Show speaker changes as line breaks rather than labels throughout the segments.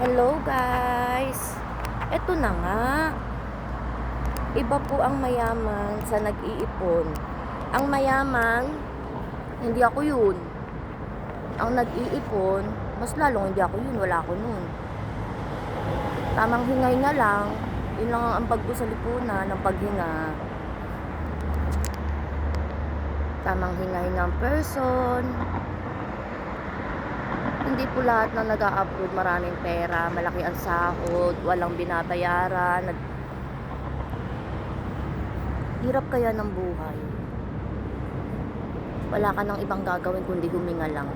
Hello guys! Eto na nga. Iba po ang mayaman sa nag-iipon. Ang mayaman, hindi ako yun. Ang nag-iipon, mas lalong hindi ako yun. Wala ako nun. Tamang hingay na lang. Yun lang ang ambag ko sa lipunan ng paghinga. Tamang hingay ng person. Hindi po lahat na nag-a-upload maraming pera, malaki ang sahod, walang binabayaran. Hirap kaya ng buhay. Wala ka nang ibang gagawin kundi huminga lang.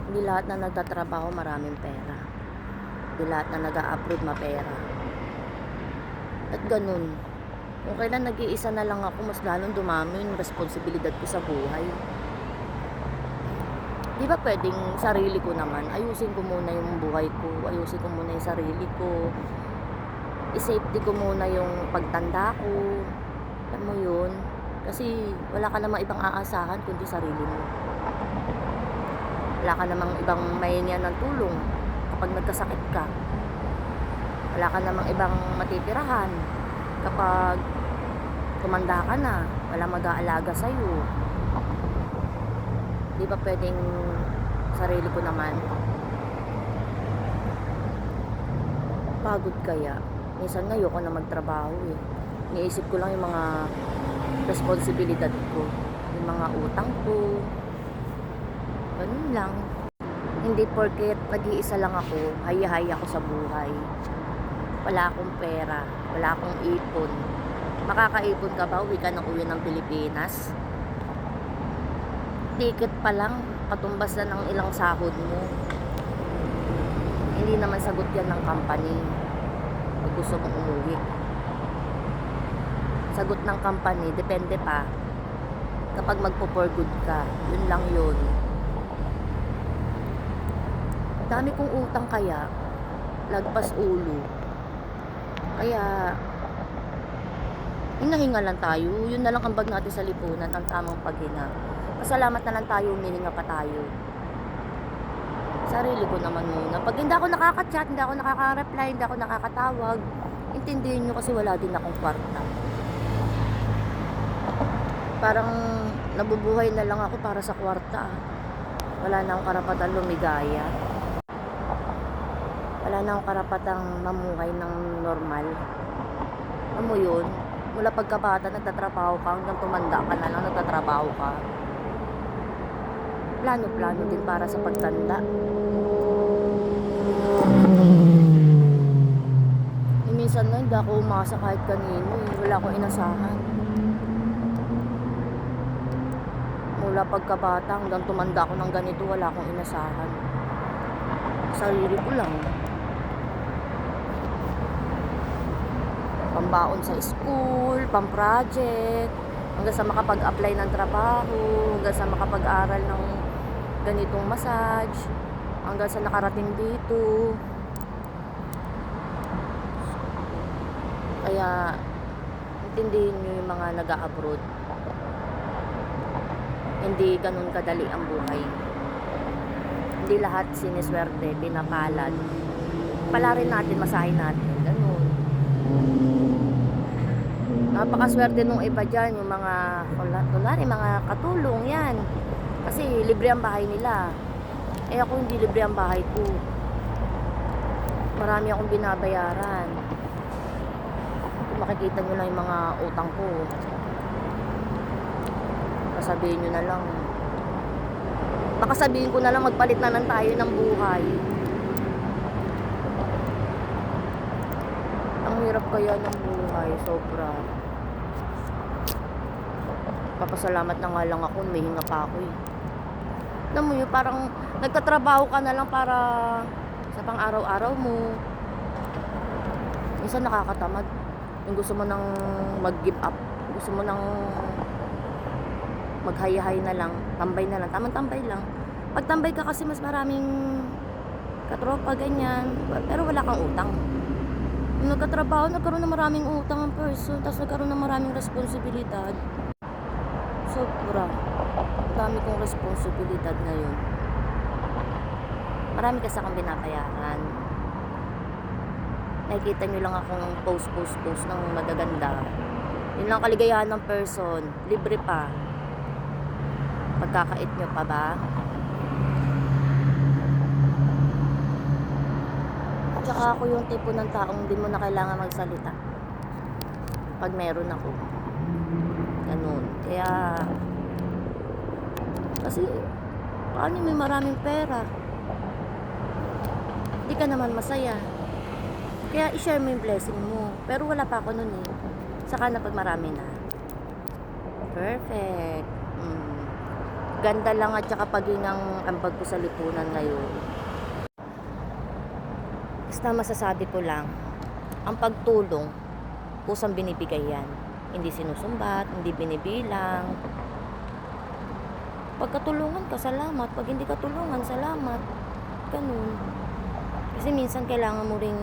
Hindi lahat na nagtatrabaho maraming pera. Hindi lahat na nag-a-upload mapera. At ganun. Kung kailan nag-iisa na lang ako, mas lalong dumami yung responsibilidad ko sa buhay. Di ba pwedeng sarili ko naman, ayusin ko muna yung buhay ko, ayusin ko muna yung sarili ko, i-safety ko muna yung pagtanda ko. Alam mo yun? Kasi wala ka namang ibang aasahan kundi sarili mo. Wala ka namang ibang mahingian ng tulong kapag nagkasakit ka. Wala ka namang ibang matitirahan kapag tumanda ka na, wala mag-aalaga sa'yo. Di ba pwedeng sarili ko naman? Pagod kaya. Minsan nga ayoko na magtrabaho eh. Iniisip ko lang yung mga responsibilidad ko, yung mga utang ko. Ganun lang. Hindi porket nag-iisa lang ako, hayahay ako sa buhay. Wala akong pera, wala akong ipon. Makakaipon ka ba? Uwi ka ng uwi ng Pilipinas? Ticket pa lang, patumbas na ng ilang sahod mo. Hindi naman sagot yan ng company kung gusto mong umuwi. Sagot ng company, depende pa kapag magpo-for good ka. Yun lang yun. Dami kong utang kaya, lagpas ulo. Kaya hinahinga lang tayo. Yun na lang ambag natin sa lipunan, ang tamang paghinga. Pasalamat na lang tayo, humihinga pa tayo. Sarili ko naman muna. Pag hindi ako nakaka-chat, hindi ako nakaka-reply, hindi ako nakakatawag, intindihin nyo kasi wala din akong kwarta. Parang nabubuhay na lang ako para sa kwarta. Wala na akong karapatan lumigaya. Wala na akong karapatang mamuhay ng normal. Alam mo yun? Mula pagkabata, nagtatrabaho ka, hanggang tumanda ka na lang, nagtatrabaho ka. Plano-plano din para sa pagtanda. Minsan na, hindi ako umasa kahit kanino. Wala akong inasahan. Mula pagkabata, hanggang tumanda ako ng ganito, wala akong inasahan. Sarili ko lang. Pambaon sa school, pam-project, hanggang sa makapag-apply ng trabaho, hanggang sa makapag-aral ng ganitong massage, hanggang sa nakarating dito. Kaya intindihin nyo yung mga nag-a-abroad. Hindi ganun kadali ang buhay. Hindi lahat siniswerte, pinapalad. Pala rin natin, masahin natin. Ganun. Napakaswerte nung iba dyan, yung mga kunwari, mga katulong yan. Kasi libre ang bahay nila. Eh ako hindi libre ang bahay ko. Marami akong binabayaran. Kung makikita nyo lang yung mga utang ko, sabihin nyo na lang. Baka sabihin ko na lang, magpalit na lang tayo ng buhay. Ang hirap kaya ng buhay, sobra. Papasalamat na nga lang ako, may hinga pa ako eh. Alam mo yun, parang nagtatrabaho ka na lang para sa pang-araw-araw mo. Minsan nakakatamad. Yung gusto mo nang mag-give up, gusto mo nang maghayahay na lang, tambay na lang, tamang tambay lang. Pag tambay ka kasi mas maraming katropa, ganyan. Pero wala kang utang. Nung nagkatrabaho, nagkaroon ng maraming utang ang person, tapos nagkaroon ng maraming responsibilidad. Sobra. dami kong responsibilidad ngayon. Marami kasi akong binabayaran. Nakikita nyo lang akong post ng magaganda. Yun lang kaligayahan ng person. Libre pa. Pagkakait nyo pa ba? Tsaka ako yung tipo ng taong hindi mo na kailangan magsalita pag meron ako. Ganun. Kaya kasi paano may maraming pera, hindi ka naman masaya. Kaya i-share mo yung blessing mo. Pero wala pa ako nun eh. Saka na pag marami na. Perfect. Ganda lang at saka pagingang ambag ko sa lipunan ngayon. Basta masasabi ko lang, ang pagtulong, kusang binibigay yan. Hindi sinusumbat, hindi binibilang. Pagkatulungan ka, salamat. Pag hindi ka tulungan, salamat. Ganun. Kasi minsan kailangan mo ring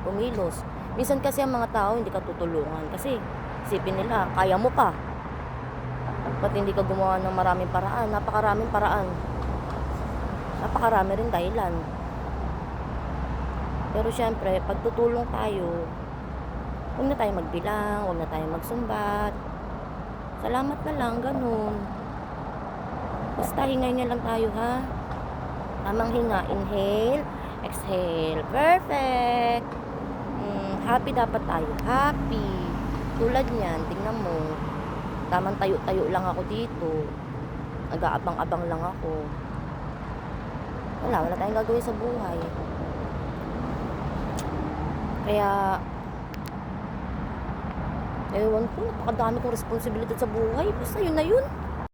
kumilos. Minsan kasi ang mga tao hindi ka tutulungan. Kasi isipin nila, kaya mo pa. Ba't hindi ka gumawa ng maraming paraan? Napakaraming paraan. Napakarami rin dahilan. Pero syempre, pag tutulong tayo, huwag na tayo magbilang, huwag na tayo magsumbat. Salamat na lang, ganun. Basta hingay na lang tayo, ha? Tamang hinga. Inhale, exhale. Perfect! Happy dapat tayo. Happy. Tulad niyan, tingnan mo. Tamang tayo-tayo lang ako dito. Nag-aabang-abang lang ako. Wala tayong gagawin sa buhay. Kaya ewan ko, napakadami kong responsibilidad sa buhay. Basta yun na yun.